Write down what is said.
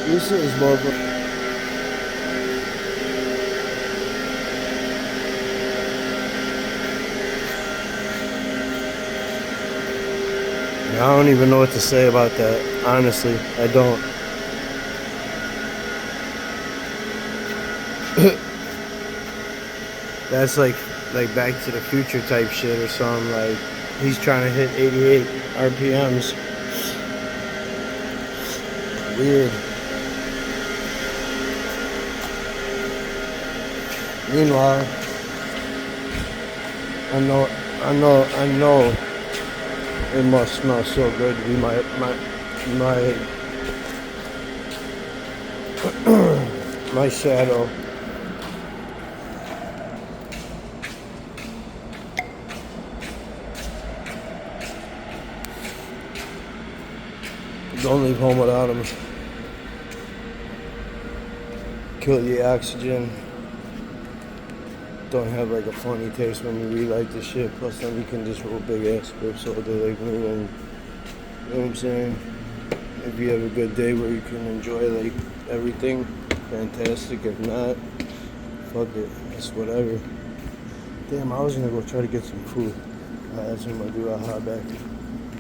This is motherfucker. I don't even know what to say about that. Honestly, I don't. That's like Back to the Future type shit or something. Like he's trying to hit 88 RPMs. Weird. Meanwhile, I know it must smell so good to be my my shadow. Don't leave home without him. Kill the oxygen. Don't have like a funny taste when you relight the shit. Plus, then you can just roll big ass scripts all day like me. And you know what I'm saying? If you have a good day where you can enjoy like everything, fantastic. If not, fuck it. It's whatever. Damn, I was gonna go try to get some food. That's what I'm gonna do. I'll hop back.